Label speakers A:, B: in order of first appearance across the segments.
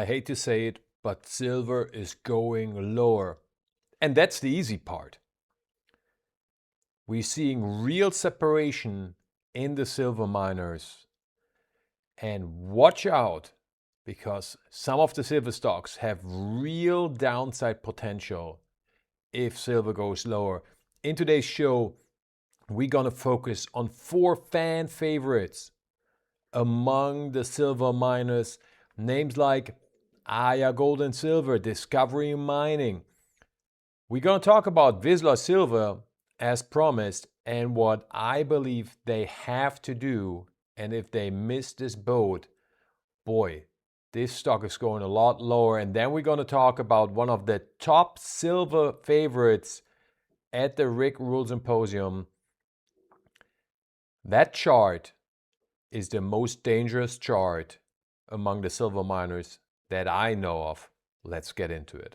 A: I hate to say it, but silver is going lower. And that's the easy part. We're seeing real separation in the silver miners. And watch out, because some of the silver stocks have real downside potential if silver goes lower. In today's show, we're going to focus on 4 fan favorites among the silver miners. Names like Aya Gold and Silver, Discovery Mining. We're going to talk about Vizsla Silver as promised and what I believe they have to do. And if they miss this boat, boy, this stock is going a lot lower. And then we're going to talk about one of the top silver favorites at the Rick Rule Symposium. That chart is the most dangerous chart among the silver miners that I know of. Let's get into it.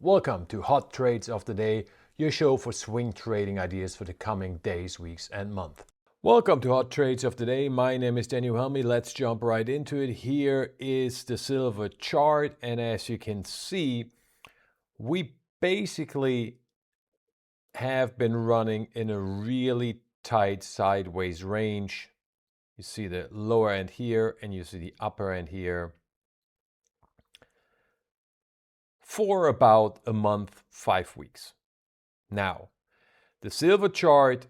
A: Welcome to Hot Trades of the Day, your show for swing trading ideas for the coming days, weeks, and month. Welcome to Hot Trades of the Day. My name is Daniel Helmy. Let's jump right into it. Here is the silver chart, and as you can see, we basically have been running in a really tight sideways range. You see the lower end here and you see the upper end here for about a month, 5 weeks. Now, the silver chart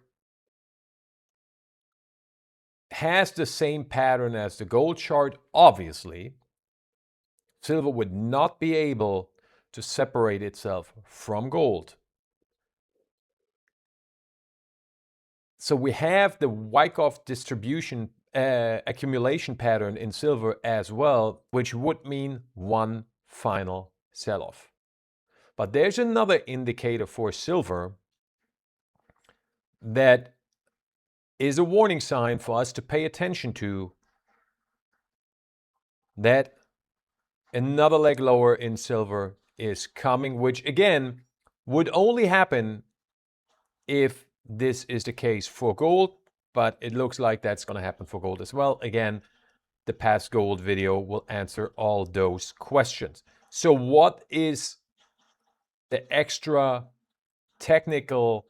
A: has the same pattern as the gold chart. Obviously, silver would not be able to separate itself from gold. So we have the Wyckoff distribution accumulation pattern in silver as well, which would mean one final sell-off. But there's another indicator for silver that is a warning sign for us to pay attention to, that another leg lower in silver is coming, which again would only happen if this is the case for gold, but it looks like that's going to happen for gold as well. Again, the past gold video will answer all those questions. So what is the extra technical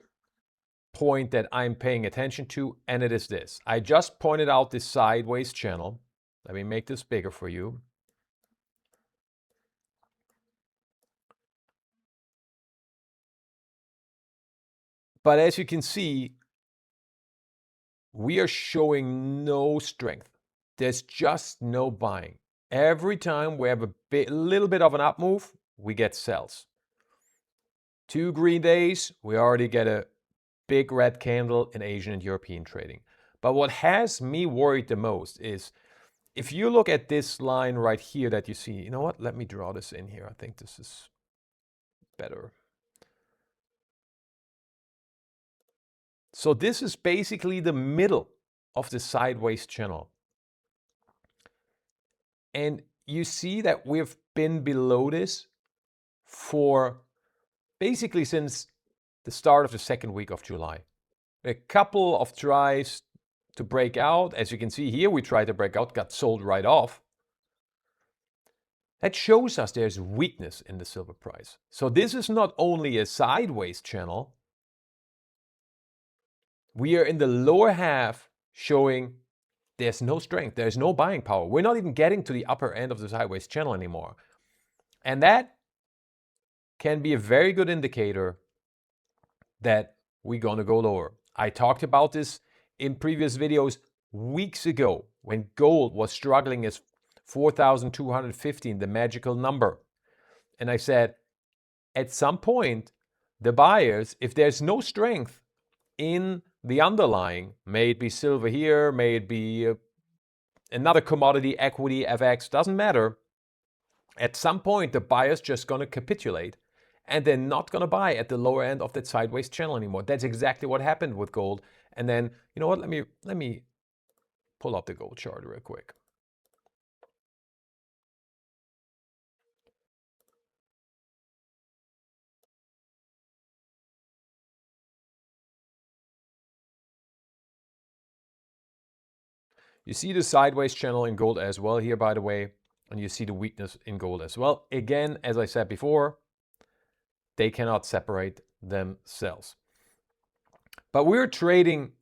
A: point that I'm paying attention to? And it is this. I just pointed out this sideways channel. Let me make this bigger for you. But as you can see, we are showing no strength. There's just no buying. Every time we have a little bit of an up move, we get sells. 2 green days, we already get a big red candle in Asian and European trading. But what has me worried the most is if you look at this line right here that you see, you know what? Let me draw this in here. I think this is better. So this is basically the middle of the sideways channel. And you see that we've been below this for basically since the start of the second week of July. A couple of tries to break out. As you can see here, we tried to break out, got sold right off. That shows us there's weakness in the silver price. So this is not only a sideways channel. We are in the lower half showing there's no strength. There's no buying power. We're not even getting to the upper end of the sideways channel anymore. And that can be a very good indicator that we're going to go lower. I talked about this in previous videos weeks ago when gold was struggling as 4,215, the magical number. And I said, at some point, the buyers, if there's no strength in the underlying, may it be silver here, may it be another commodity, equity, FX, doesn't matter. At some point, the buyer's just going to capitulate and they're not going to buy at the lower end of that sideways channel anymore. That's exactly what happened with gold. And then, you know what, let me pull up the gold chart real quick. You see the sideways channel in gold as well here, by the way. And you see the weakness in gold as well. Again, as I said before, they cannot separate themselves. But we're trading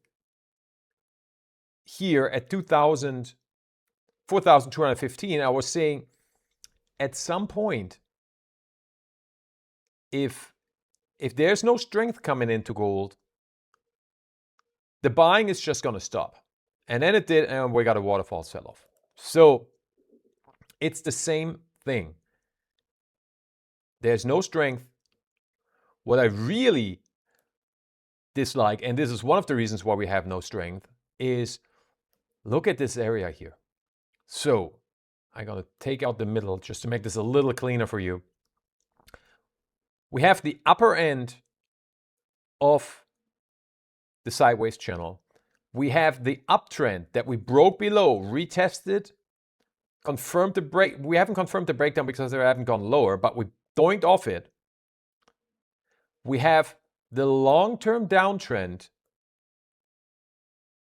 A: here at 4,215. I was saying at some point, if there's no strength coming into gold, the buying is just going to stop. And then it did, and we got a waterfall sell-off. So it's the same thing. There's no strength. What I really dislike, and this is one of the reasons why we have no strength, is look at this area here. So I'm going to take out the middle just to make this a little cleaner for you. We have the upper end of the sideways channel. We have the uptrend that we broke below, retested, confirmed the break. We haven't confirmed the breakdown because they haven't gone lower, but we doinked off it. We have the long-term downtrend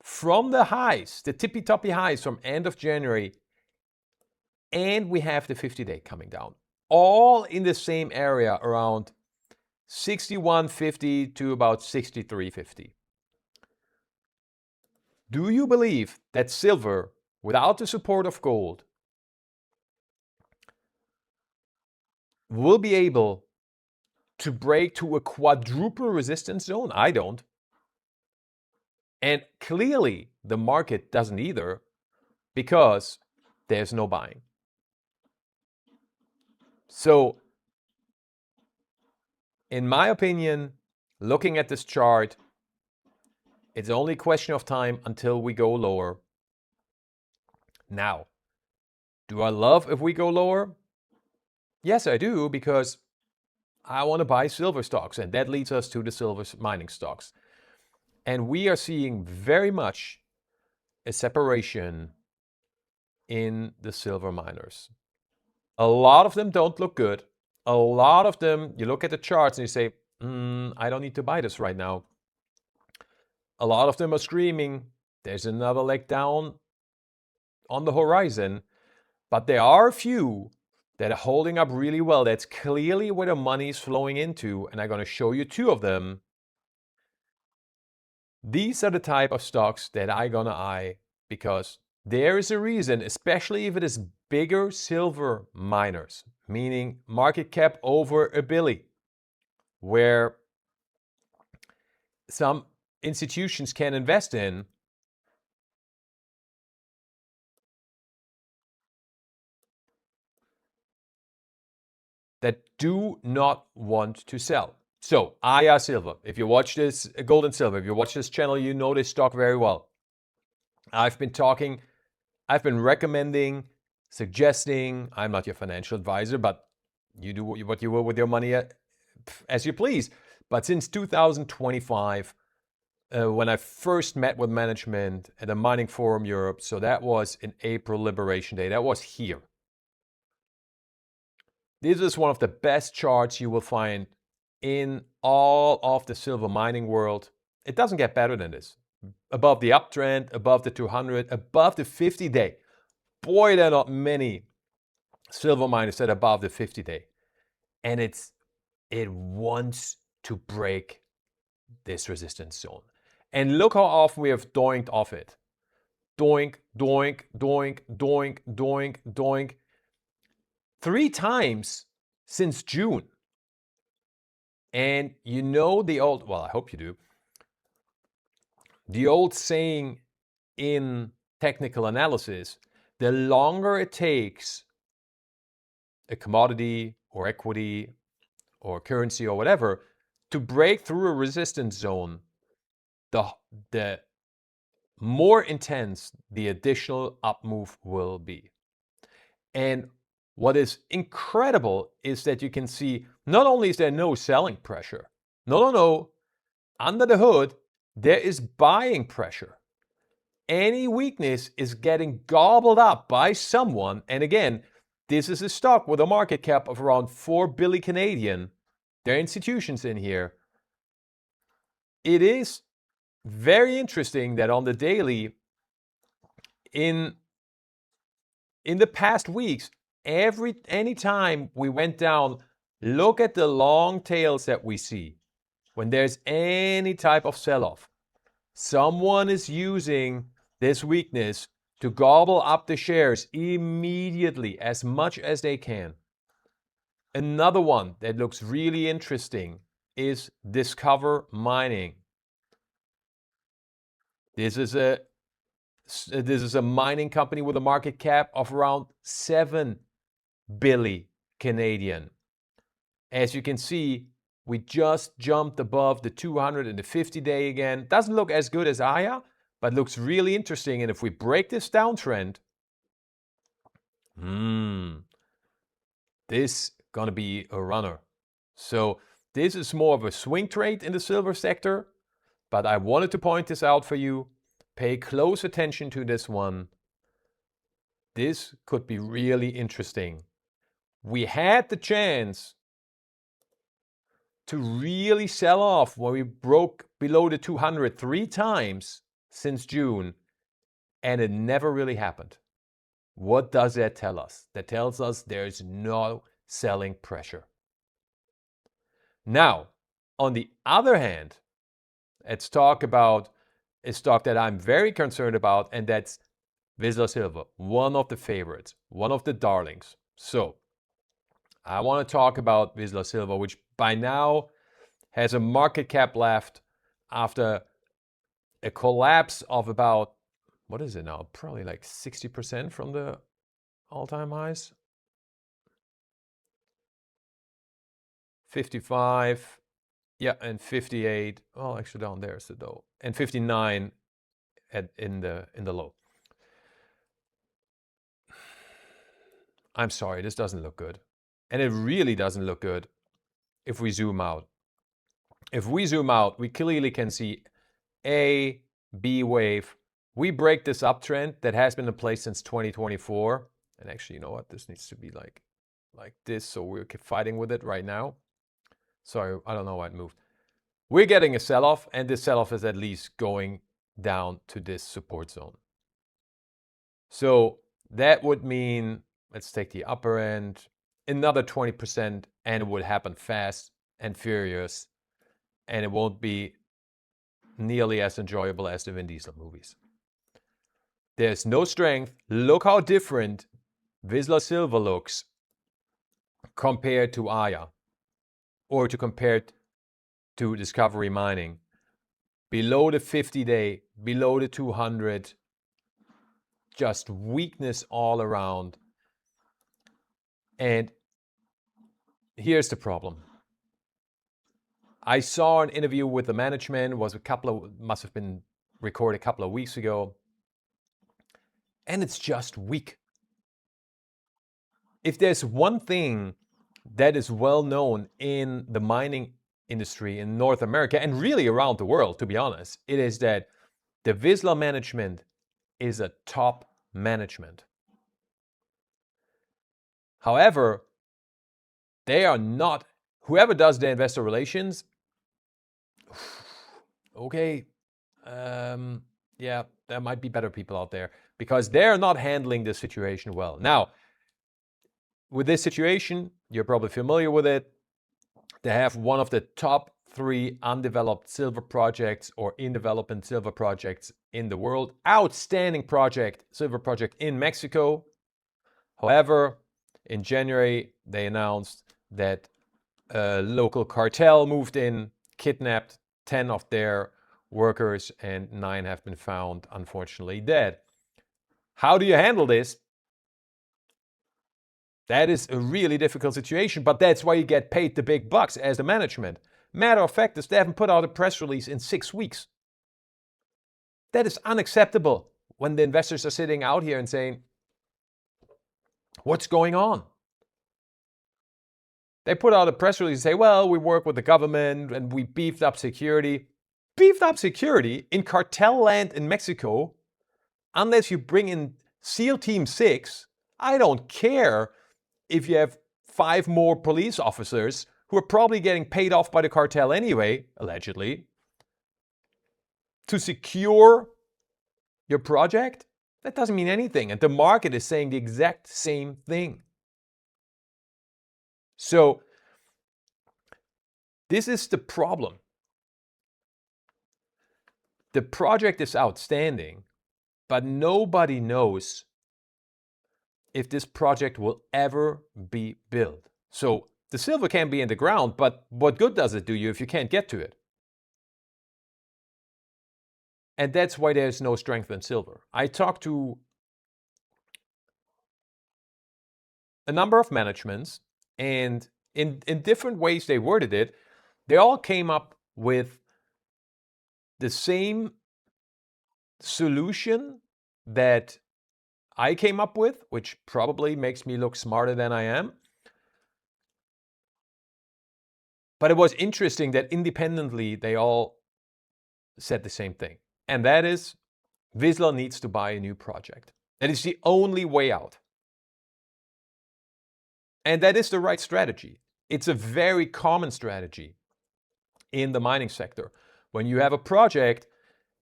A: from the highs, the tippy-toppy highs from end of January, and we have the 50-day coming down. All in the same area around 61.50 to about 63.50. Do you believe that silver, without the support of gold, will be able to break to a quadruple resistance zone? I don't. And clearly, the market doesn't either, because there's no buying. So, in my opinion, looking at this chart, it's only a question of time until we go lower. Now, do I love if we go lower? Yes, I do, because I want to buy silver stocks, and that leads us to the silver mining stocks. And we are seeing very much a separation in the silver miners. A lot of them don't look good. A lot of them, you look at the charts and you say, I don't need to buy this right now. A lot of them are screaming, there's another leg down on the horizon. But there are a few that are holding up really well. That's clearly where the money is flowing into. And I'm going to show you two of them. These are the type of stocks that I'm going to eye, because there is a reason, especially if it is bigger silver miners, meaning market cap over $1 billion, where some institutions can invest in. That do not want to sell. So, Aya Silver, if you watch this, gold and silver, if you watch this channel, you know this stock very well. I've been recommending, suggesting, I'm not your financial advisor, but you do what you will with your money as you please. But since 2025, when I first met with management at the Mining Forum Europe, so that was in April, Liberation Day, that was here. This is one of the best charts you will find in all of the silver mining world. It doesn't get better than this. Above the uptrend, above the 200, above the 50-day. Boy, there are not many silver miners that are above the 50-day. And it wants to break this resistance zone. And look how often we have doinked off it. Doink, doink, doink, doink, doink, doink. 3 times since June. And you know the old, well, I hope you do, the old saying in technical analysis, the longer it takes a commodity or equity or currency or whatever to break through a resistance zone, the more intense the additional up move will be. And what is incredible is that you can see not only is there no selling pressure, no, under the hood, there is buying pressure. Any weakness is getting gobbled up by someone. And again, this is a stock with a market cap of around 4 billion Canadian. There are institutions in here. It is very interesting that on the daily, in the past weeks, Anytime we went down, look at the long tails that we see. When there's any type of sell-off, someone is using this weakness to gobble up the shares immediately as much as they can. Another one that looks really interesting is Discover Mining. This is a mining company with a market cap of around 7 billion Canadian. As you can see, we just jumped above the 200 and the 50-day again. Doesn't look as good as Aya, but looks really interesting. And if we break this downtrend, this gonna be a runner. So this is more of a swing trade in the silver sector, but I wanted to point this out for you. Pay close attention to this one. This could be really interesting. We had the chance to really sell off when we broke below the 200 3 times since June, and it never really happened. What does that tell us? That tells us there's no selling pressure. Now, on the other hand, let's talk about a stock that I'm very concerned about, and that's Vizsla Silver, one of the favorites, one of the darlings. So, I want to talk about Vizsla Silver, which by now has a market cap left after a collapse of about, what is it now? Probably like 60% from the all-time highs. 55, yeah, and 58. Well, actually down there is the low, and 59 in the low. I'm sorry, this doesn't look good. And it really doesn't look good if we zoom out. If we zoom out, we clearly can see A, B wave. We break this uptrend that has been in place since 2024. And actually, you know what? This needs to be like this. So we're fighting with it right now. Sorry, I don't know why it moved. We're getting a sell-off, and this sell-off is at least going down to this support zone. So that would mean, let's take the upper end, another 20%, and it would happen fast and furious, and it won't be nearly as enjoyable as the Vin Diesel movies. There's no strength. Look how different Vizsla Silver looks compared to Aya, or compared to Discovery Mining. Below the 50-day, below the 200, just weakness all around. And here's the problem. I saw an interview with the management, must have been recorded a couple of weeks ago, and it's just weak. If there's one thing that is well known in the mining industry in North America and really around the world, to be honest, it is that the Vizsla management is a top management. However, they are not, whoever does the investor relations, okay, yeah, there might be better people out there because they're not handling the situation well. Now, with this situation, you're probably familiar with it. They have one of the top 3 undeveloped silver projects or in development silver projects in the world. Outstanding project, silver project in Mexico. However, in January, they announced that a local cartel moved in, kidnapped 10 of their workers, and 9 have been found, unfortunately, dead. How do you handle this? That is a really difficult situation, but that's why you get paid the big bucks as the management. Matter of fact, they haven't put out a press release in 6 weeks. That is unacceptable when the investors are sitting out here and saying, what's going on? They put out a press release and say, well, we work with the government and we beefed up security. Beefed up security in cartel land in Mexico, unless you bring in SEAL Team 6, I don't care if you have 5 more police officers who are probably getting paid off by the cartel anyway, allegedly, to secure your project. That doesn't mean anything. And the market is saying the exact same thing. So this is the problem. The project is outstanding, but nobody knows if this project will ever be built. So the silver can be in the ground, but what good does it do you if you can't get to it? And that's why there's no strength in silver. I talked to a number of managements, and in different ways they worded it, they all came up with the same solution that I came up with, which probably makes me look smarter than I am. But it was interesting that independently they all said the same thing. And that is, Vizsla needs to buy a new project. That is the only way out. And that is the right strategy. It's a very common strategy in the mining sector. When you have a project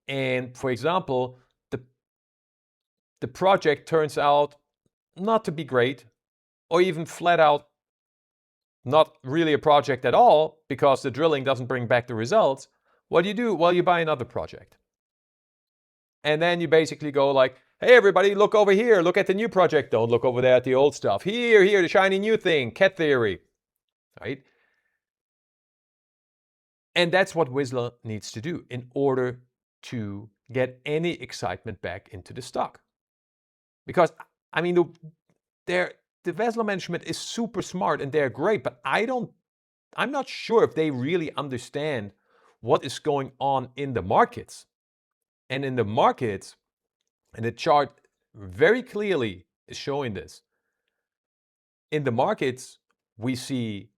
A: and, for example, the project turns out not to be great, or even flat out not really a project at all because the drilling doesn't bring back the results, what do you do? Well, you buy another project. And then you basically go like, hey, everybody, look over here. Look at the new project. Don't look over there at the old stuff. Here, the shiny new thing, cat theory, right? And that's what Vizsla needs to do in order to get any excitement back into the stock. Because, I mean, the Vizsla management is super smart and they're great, but I'm not sure if they really understand what is going on in the markets. And in the markets, and the chart very clearly is showing this. In the markets, we see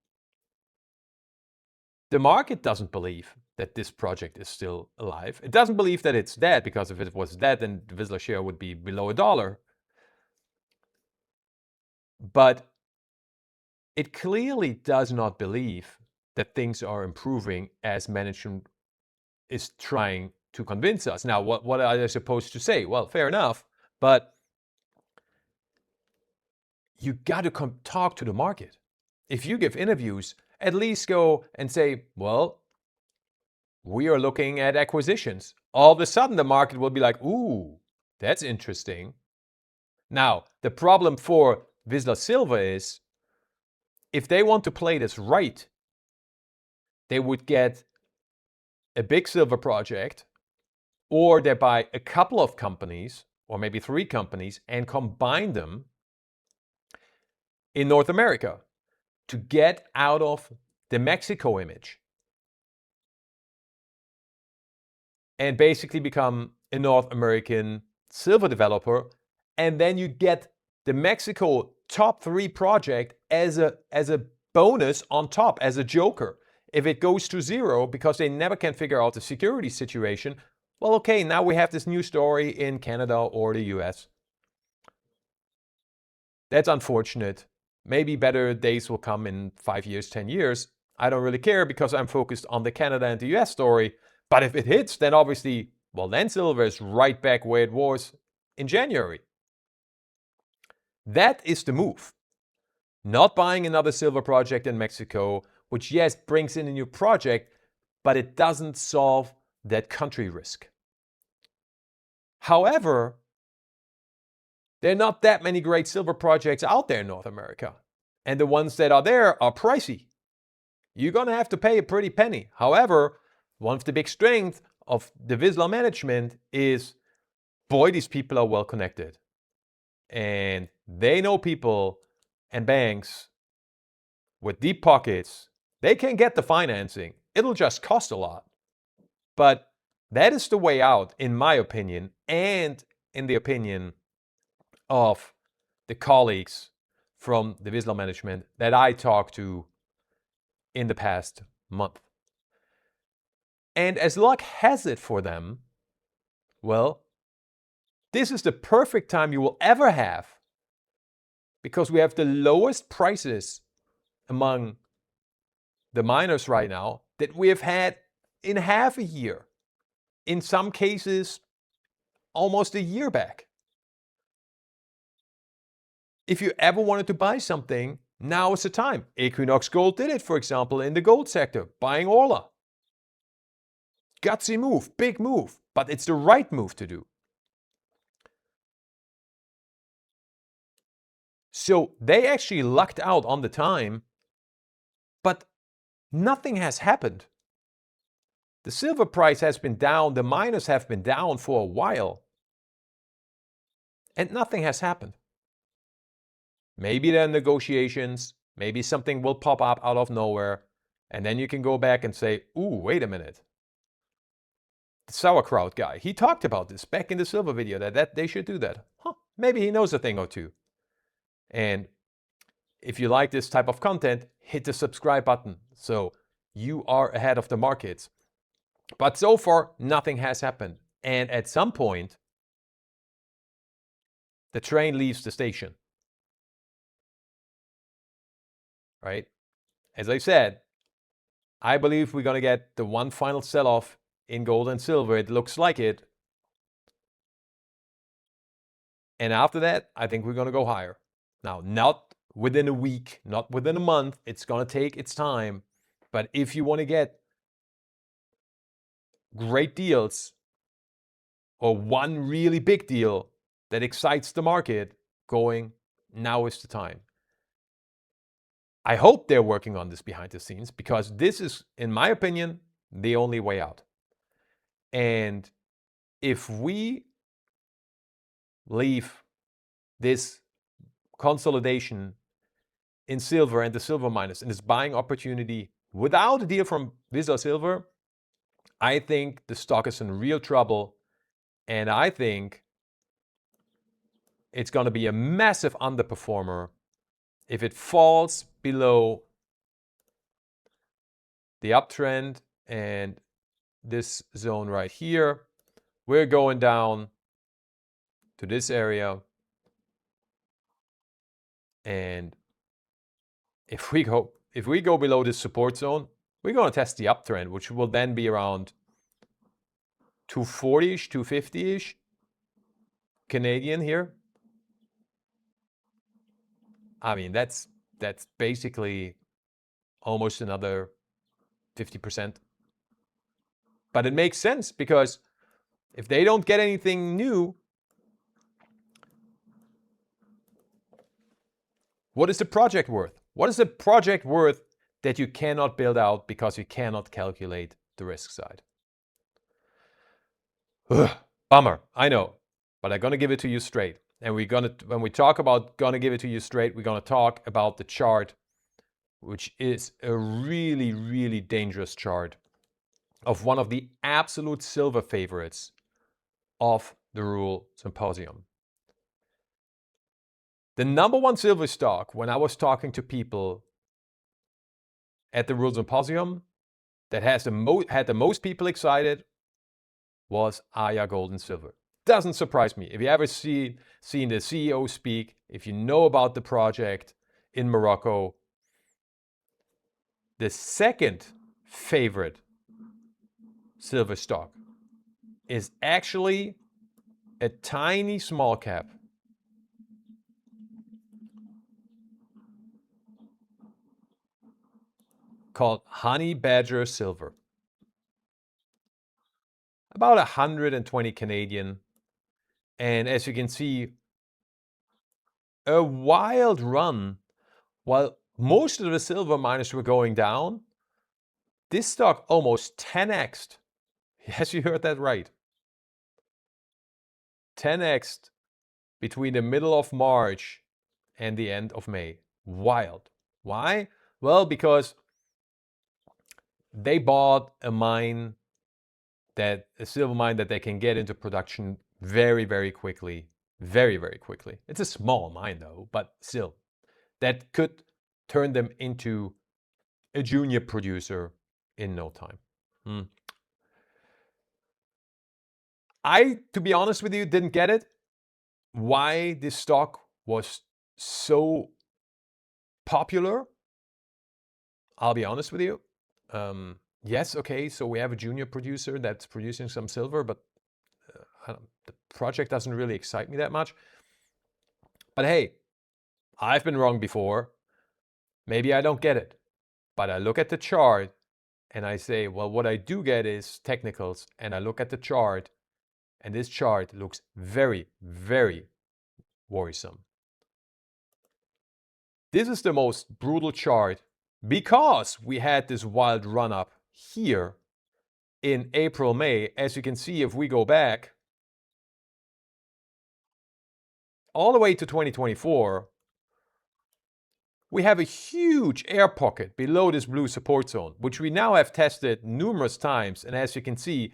A: the market doesn't believe that this project is still alive. It doesn't believe that it's dead, because if it was dead, then the Vizsla share would be below $1. But it clearly does not believe that things are improving as management is trying to convince us. Now, what are they supposed to say? Well, fair enough, but you got to talk to the market. If you give interviews, at least go and say, well, we are looking at acquisitions. All of a sudden, the market will be like, ooh, that's interesting. Now, the problem for Vizsla Silver is, if they want to play this right, they would get a big silver project, or they buy a couple of companies, or maybe 3 companies, and combine them in North America to get out of the Mexico image and basically become a North American silver developer. And then you get the Mexico top 3 project as a bonus on top, as a joker. If it goes to zero because they never can figure out the security situation, well, okay, now we have this new story in Canada or the US. That's unfortunate. Maybe better days will come in 5 years, 10 years. I don't really care because I'm focused on the Canada and the US story. But if it hits, then obviously, well, then silver is right back where it was in January. That is the move. Not buying another silver project in Mexico, which, yes, brings in a new project, but it doesn't solve that country risk. However, there are not that many great silver projects out there in North America. And the ones that are there are pricey. You're going to have to pay a pretty penny. However, one of the big strengths of the Vizsla management is, boy, these people are well connected. And they know people and banks with deep pockets. They can get the financing. It'll just cost a lot. But that is the way out, in my opinion, and in the opinion of the colleagues from the Vizsla management that I talked to in the past month. And as luck has it for them, well, this is the perfect time you will ever have, because we have the lowest prices among the miners right now that we have had in half a year. In some cases, almost a year back. If you ever wanted to buy something, Now is the time. Equinox Gold did it, for example, in the gold sector, buying Orla. Gutsy move, big move, but it's the right move to do. So they actually lucked out on the time, but nothing has happened. The silver price has been down, the miners have been down for a while, and nothing has happened. Maybe there are negotiations, maybe something will pop up out of nowhere, and then you can go back and say, ooh, wait a minute. The sauerkraut guy, he talked about this back in the silver video, that they should do that. Huh, maybe he knows a thing or two. And if you like this type of content, hit the subscribe button so you are ahead of the markets. But so far, nothing has happened. And at some point, the train leaves the station. Right? As I said, I believe we're going to get the one final sell-off in gold and silver. It looks like it. And after that, I think we're going to go higher. Now, not within a week, not within a month. It's going to take its time. But if you want to get great deals or one really big deal that excites the market going, now is the time. I hope they're working on this behind the scenes, because this is, in my opinion, the only way out. And if we leave this consolidation in silver and the silver miners and this buying opportunity without a deal from Vizsla Silver, I think the stock is in real trouble. And I think it's going to be a massive underperformer if it falls below the uptrend and this zone right here. We're going down to this area. And if we go below this support zone, we're going to test the uptrend, which will then be around 240-ish, 250-ish Canadian here. I mean, that's basically almost another 50%. But it makes sense, because if they don't get anything new, what is the project worth? What is the project worth that you cannot build out because you cannot calculate the risk side? Ugh, bummer, I know, but I'm gonna give it to you straight. And when we talk about gonna give it to you straight, we're gonna talk about the chart, which is a really, really dangerous chart of one of the absolute silver favorites of the Rule Symposium. The number one silver stock, when I was talking to people at the Rule Symposium, that had the most people excited, was Aya Gold and Silver. Doesn't surprise me. If you ever seen the CEO speak, if you know about the project in Morocco, the second favorite silver stock is actually a tiny small cap called Honey Badger Silver. About 120 Canadian. And as you can see, a wild run. While most of the silver miners were going down, this stock almost 10x'd. Yes, you heard that right. 10x'd between the middle of March and the end of May. Wild. Why? Well, because they bought a silver mine that they can get into production very, very quickly. Very, very quickly. It's a small mine though, but still, that could turn them into a junior producer in no time. I, to be honest with you, didn't get it. Why this stock was so popular. I'll be honest with you. Yes, okay, so we have a junior producer that's producing some silver, but the project doesn't really excite me that much. But hey, I've been wrong before. Maybe I don't get it, but I look at the chart and I say, well, what I do get is technicals, and I look at the chart, and this chart looks very, very worrisome. This is the most brutal chart because we had this wild run up here in April, May. As you can see, if we go back all the way to 2024, we have a huge air pocket below this blue support zone, which we now have tested numerous times. And as you can see,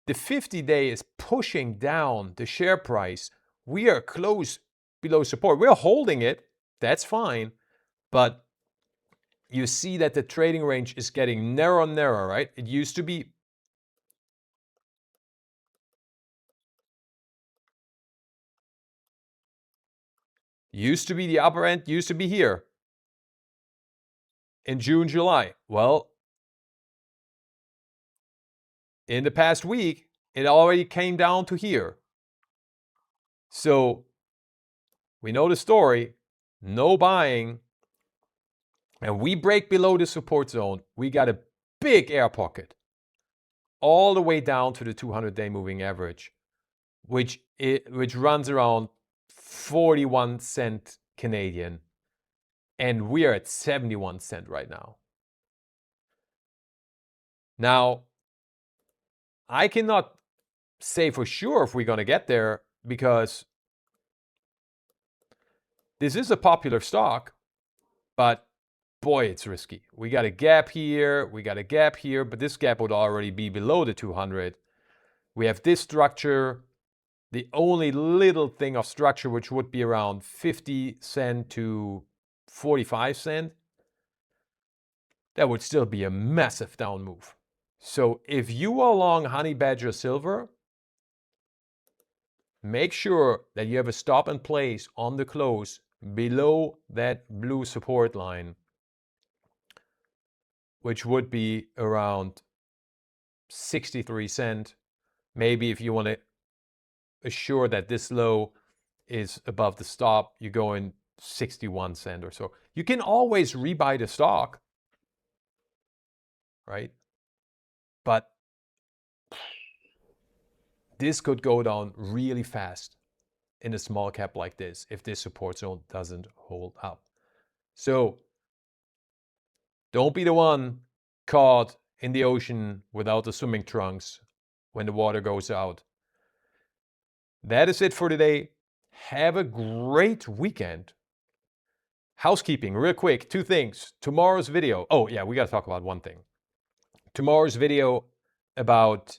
A: the 50-day is pushing down the share price. We are close below support. We're holding it. That's fine. But you see that the trading range is getting narrower and narrower, right? It used to be the upper end, used to be here in June, July. Well, in the past week, it already came down to here. So we know the story, no buying, and we break below the support zone. We got a big air pocket all the way down to the 200-day moving average, which runs around 41 cent Canadian, and we are at 71 cent right now. Now, I cannot say for sure if we're going to get there because this is a popular stock, but boy, it's risky. We got a gap here, we got a gap here, but this gap would already be below the 200. We have this structure, the only little thing of structure, which would be around 50 cent to 45 cent. That would still be a massive down move. So if you are long Honey Badger Silver, make sure that you have a stop in place on the close below that blue support line, which would be around 63 cent. Maybe if you want to assure that this low is above the stop, you go in 61 cent or so. You can always rebuy the stock, right? But this could go down really fast in a small cap like this if this support zone doesn't hold up. So don't be the one caught in the ocean without the swimming trunks when the water goes out. That is it for today. Have a great weekend. Housekeeping, real quick, 2 things. Tomorrow's video. Oh yeah, we got to talk about one thing. Tomorrow's video about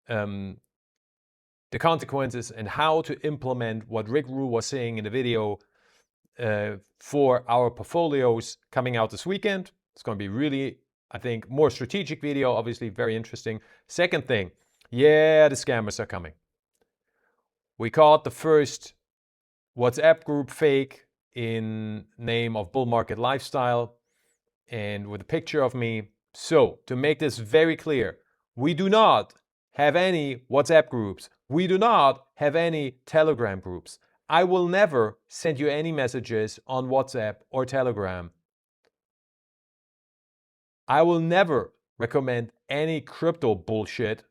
A: the consequences and how to implement what Rick Rule was saying in the video for our portfolios coming out this weekend. It's going to be really, I think, more strategic video, obviously very interesting. Second thing, yeah, the scammers are coming. We caught the first WhatsApp group fake in name of Bull Market Lifestyle and with a picture of me. So to make this very clear, we do not have any WhatsApp groups. We do not have any Telegram groups. I will never send you any messages on WhatsApp or Telegram. I will never recommend any crypto bullshit.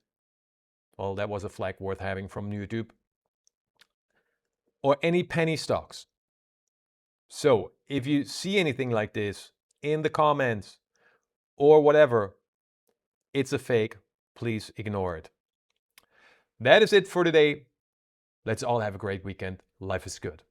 A: Well, that was a flag worth having from YouTube. Or any penny stocks. So if you see anything like this in the comments or whatever, it's a fake. Please ignore it. That is it for today. Let's all have a great weekend. Life is good.